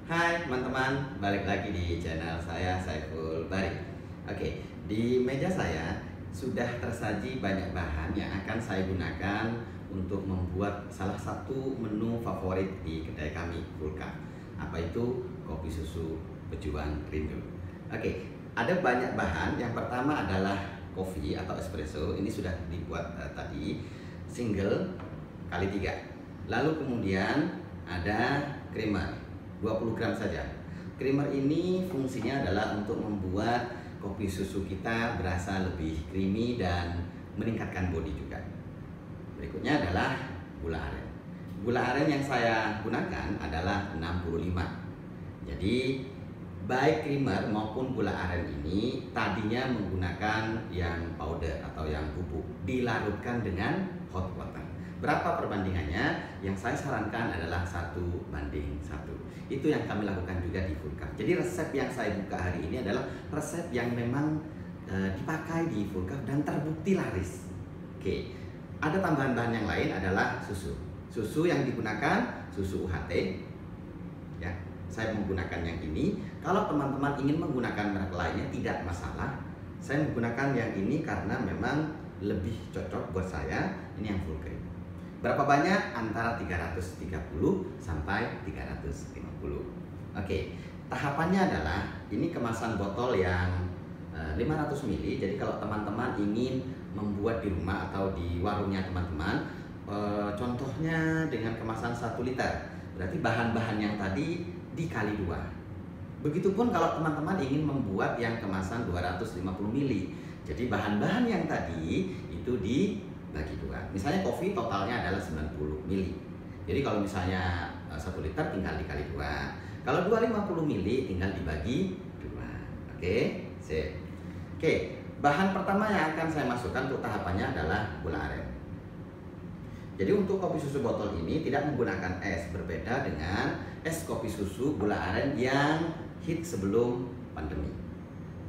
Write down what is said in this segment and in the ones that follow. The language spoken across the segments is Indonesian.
Hai teman-teman, balik lagi di channel saya Saiful Bari. Oke, di meja saya sudah tersaji banyak bahan yang akan saya gunakan untuk membuat salah satu menu favorit di kedai kami, Full Cup. Apa itu? Kopi susu pejuang rindu. Oke, ada banyak bahan. Yang pertama adalah kopi atau espresso. Ini sudah dibuat tadi, single kali 3. Lalu kemudian ada creamer 20 gram saja. Creamer ini fungsinya adalah untuk membuat kopi susu kita berasa lebih creamy dan meningkatkan body juga. Berikutnya adalah gula aren. Gula aren yang saya gunakan adalah 65. Jadi baik creamer maupun gula aren ini tadinya menggunakan yang powder atau yang bubuk, dilarutkan dengan hot water. Berapa perbandingannya? Yang saya sarankan adalah 1:1. Itu yang kami lakukan juga di Full Cup. Jadi resep yang saya buka hari ini adalah resep yang memang dipakai di Full Cup dan terbukti laris. Oke, ada tambahan bahan yang lain adalah susu. Susu yang digunakan susu UHT. Ya, saya menggunakan yang ini. Kalau teman-teman ingin menggunakan merek lainnya tidak masalah. Saya menggunakan yang ini karena memang lebih cocok buat saya. Ini yang full cream. Berapa banyak? Antara 330 sampai 350. Oke, tahapannya adalah ini kemasan botol yang 500 ml. Jadi kalau teman-teman ingin membuat di rumah atau di warungnya teman-teman, contohnya dengan kemasan 1 liter, berarti bahan-bahan yang tadi dikali 2. Begitupun kalau teman-teman ingin membuat yang kemasan 250 ml. Jadi bahan-bahan yang tadi itu dibagi 2. Misalnya kopi totalnya adalah 90 ml. Jadi kalau misalnya 1 liter tinggal dikali 2. Kalau 250 ml tinggal dibagi 2. Oke, sip. Oke, bahan pertama yang akan saya masukkan untuk tahapannya adalah gula aren. Jadi untuk kopi susu botol ini tidak menggunakan es, berbeda dengan es kopi susu gula aren yang hit sebelum pandemi.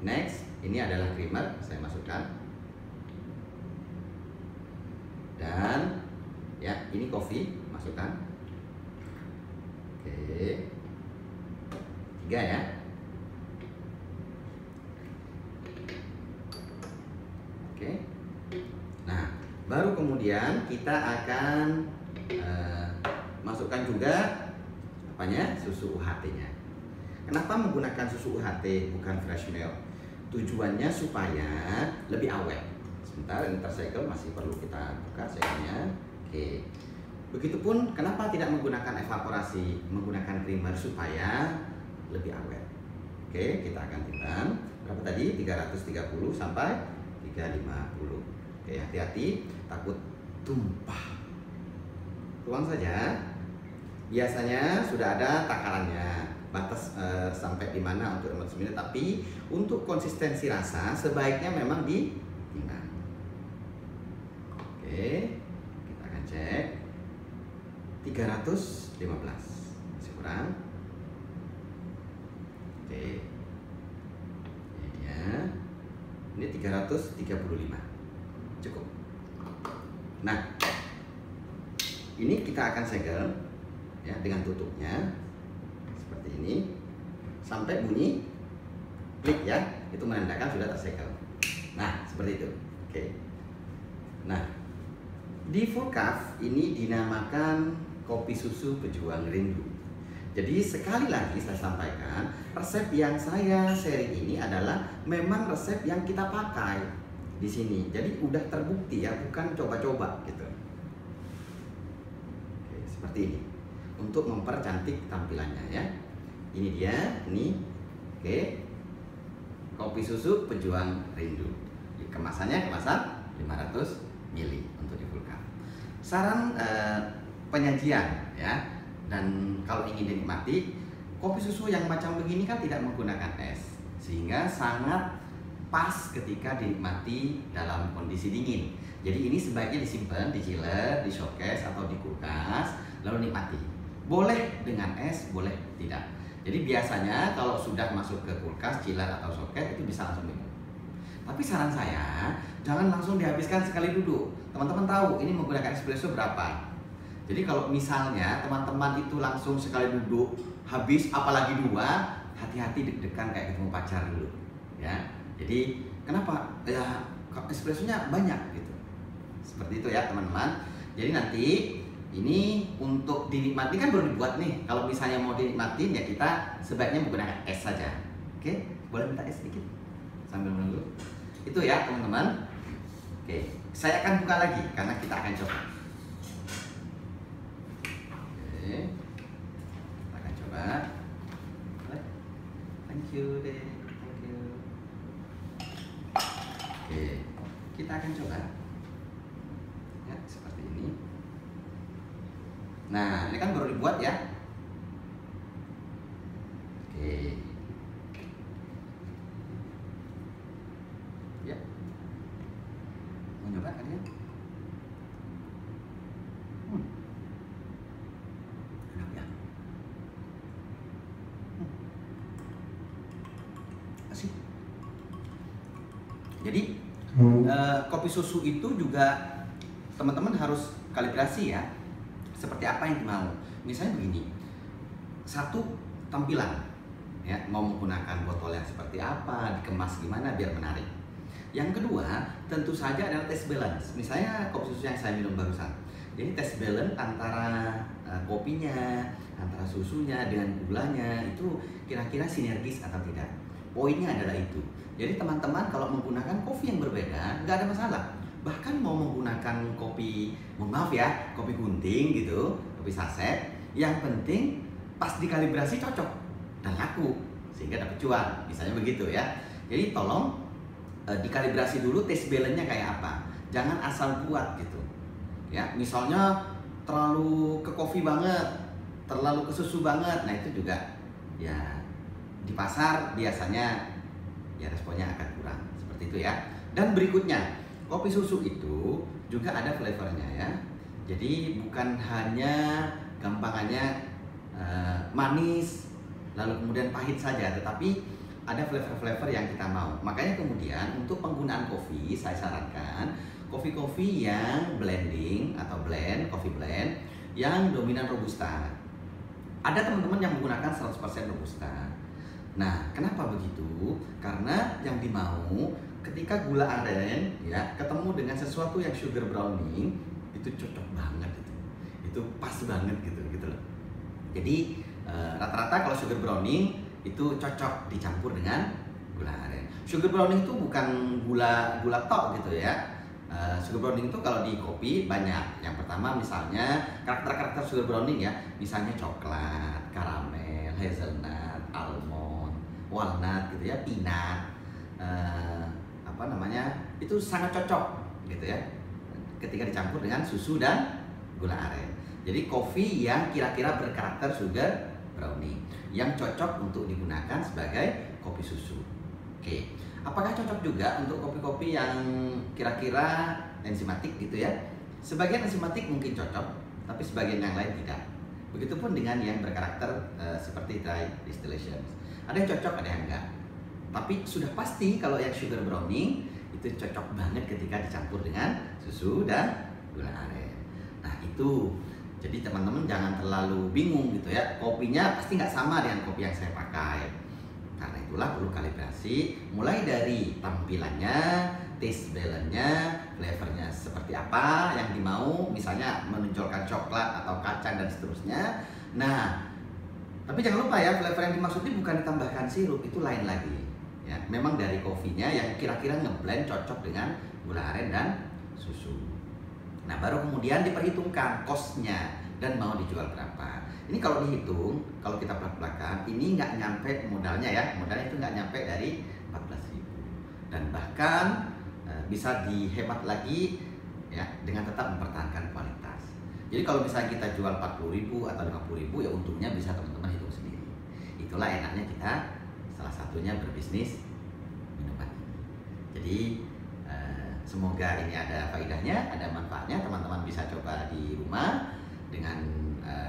Next, ini adalah creamer, saya masukkan. Dan ya, ini kopi, masukkan. Oke, 3 ya. Oke, nah baru kemudian kita akan masukkan juga apanya, susu UHT nya. Kenapa menggunakan susu UHT bukan fresh milk? Tujuannya supaya lebih awet. Sebentar, ini tersegel, masih perlu kita buka segelnya. Oke, begitupun kenapa tidak menggunakan evaporasi, menggunakan creamer supaya lebih awet. Oke, kita akan timbang berapa tadi, 330 sampai 350. Oke, hati-hati takut tumpah. Tuang saja. Biasanya sudah ada takarannya, batas sampai di mana untuk 500 ml, tapi untuk konsistensi rasa sebaiknya memang ditimbang. Oke, kita akan cek 315, masih kurang. Oke, ini dia, ini 335, cukup. Nah, ini kita akan segel ya dengan tutupnya seperti ini sampai bunyi klik ya, itu menandakan sudah tersegel. Nah, seperti itu. Oke, nah di Full Cup ini dinamakan kopi susu pejuang rindu. Jadi sekali lagi saya sampaikan, resep yang saya sharing ini adalah memang resep yang kita pakai di sini. Jadi udah terbukti ya, bukan coba-coba gitu. Oke, seperti ini. Untuk mempercantik tampilannya ya. Ini dia, ini. Oke. Kopi susu pejuang rindu. Kemasannya kemasan 500 ml untuk di Full Cup. Saran penyajian ya, dan kalau ingin dinikmati, kopi susu yang macam begini kan tidak menggunakan es, sehingga sangat pas ketika dinikmati dalam kondisi dingin. Jadi ini sebaiknya disimpan di chiller, di showcase atau di kulkas, lalu nikmati. Boleh dengan es, boleh tidak. Jadi biasanya kalau sudah masuk ke kulkas, chiller atau showcase itu bisa langsung minum. Tapi saran saya, jangan langsung dihabiskan sekali duduk. Teman-teman tahu ini menggunakan espresso berapa? Jadi kalau misalnya teman-teman itu langsung sekali duduk habis, apalagi 2, hati-hati deg-degan kayak ketemu pacar dulu ya. Jadi kenapa? Ya espressonya banyak gitu. Seperti itu ya teman-teman. Jadi nanti ini untuk dinikmati kan baru dibuat nih. Kalau misalnya mau dinikmatin ya kita sebaiknya menggunakan es saja. Oke, boleh minta es sedikit sambil menunggu. Itu ya teman-teman. Oke, saya akan buka lagi karena kita akan coba. Oke, kita akan coba. Thank you deh, thank you. Oke, kita akan coba. Ya, seperti ini. Nah, ini kan baru dibuat ya. Oke. Ya. Mau nyoba kalian? Enak ya? Asik. Jadi kopi susu itu juga teman-teman harus kalibrasi ya. Seperti apa yang mau. Misalnya begini, satu tampilan ya, mau menggunakan botol yang seperti apa, dikemas gimana biar menarik. Yang kedua tentu saja adalah taste balance. Misalnya kopi susu yang saya minum barusan, jadi taste balance antara kopinya, antara susunya dengan gulanya itu kira-kira sinergis atau tidak. Poinnya adalah itu. Jadi teman-teman kalau menggunakan kopi yang berbeda nggak ada masalah. Bahkan mau menggunakan kopi, mohon maaf ya, kopi gunting gitu, kopi saset, yang penting pas dikalibrasi cocok dan laku sehingga dapat cuan, misalnya begitu ya. Jadi tolong dikalibrasi dulu taste balance-nya kayak apa, jangan asal buat gitu ya. Misalnya terlalu ke kopi banget, terlalu ke susu banget, nah itu juga ya di pasar biasanya ya responnya akan kurang, seperti itu ya. Dan berikutnya, kopi susu itu juga ada flavornya ya. Jadi bukan hanya gampangannya manis lalu kemudian pahit saja, tetapi ada flavor-flavor yang kita mau. Makanya kemudian untuk penggunaan kopi saya sarankan kopi-kopi yang blending atau blend, coffee blend yang dominan robusta. Ada teman-teman yang menggunakan 100% robusta. Nah, kenapa begitu? Karena yang dimau ketika gula aren ya ketemu dengan sesuatu yang sugar browning itu cocok banget itu pas banget gitu loh. Jadi rata-rata kalau sugar browning itu cocok dicampur dengan gula aren. Sugar browning itu bukan gula tok gitu ya. Sugar browning itu kalau di kopi banyak. Yang pertama misalnya karakter sugar browning ya, misalnya coklat, karamel, hazelnut, almond, walnut gitu ya, peanut. Itu sangat cocok gitu ya ketika dicampur dengan susu dan gula aren. Jadi kopi yang kira-kira berkarakter sugar browning yang cocok untuk digunakan sebagai kopi susu. Oke, apakah cocok juga untuk kopi-kopi yang kira-kira enzimatik gitu ya? Sebagian enzimatik mungkin cocok, tapi sebagian yang lain tidak. Begitupun dengan yang berkarakter seperti dry distillation. Ada yang cocok, ada yang enggak. Tapi sudah pasti kalau yang sugar browning itu cocok banget ketika dicampur dengan susu dan gula aren. Nah itu, jadi teman-teman jangan terlalu bingung gitu ya. Kopinya pasti nggak sama dengan kopi yang saya pakai. Karena itulah perlu kalibrasi, mulai dari tampilannya, taste balance-nya, flavornya seperti apa yang dimau, misalnya menonjolkan coklat atau kacang dan seterusnya. Nah, tapi jangan lupa ya, flavor yang dimaksud ini bukan ditambahkan sirup, itu lain lagi. Ya, memang dari kopinya yang kira-kira ngeblend cocok dengan gula aren dan susu. Nah, baru kemudian diperhitungkan cost-nya dan mau dijual berapa. Ini kalau dihitung, kalau kita belak-belakan, ini nggak nyampe modalnya ya. Modalnya itu nggak nyampe dari 14.000. Dan bahkan bisa dihemat lagi ya dengan tetap mempertahankan kualitas. Jadi kalau misalnya kita jual 40.000 atau 50.000 ya untungnya bisa teman-teman hitung sendiri. Itulah enaknya kita salah satunya berbisnis minuman. Jadi semoga ini ada faedahnya, ada manfaatnya. Teman-teman bisa coba di rumah dengan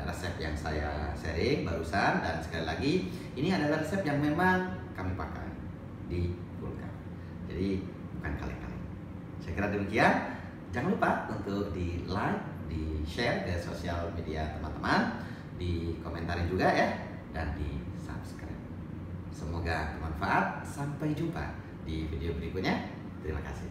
resep yang saya sharing barusan. Dan sekali lagi, ini adalah resep yang memang kami pakai di Vulca. Jadi bukan kaleng-kaleng. Saya kira demikian. Jangan lupa untuk di like di-share ke sosial media teman-teman, dikomentarin juga ya, dan di-subscribe. Semoga bermanfaat. Sampai jumpa di video berikutnya. Terima kasih.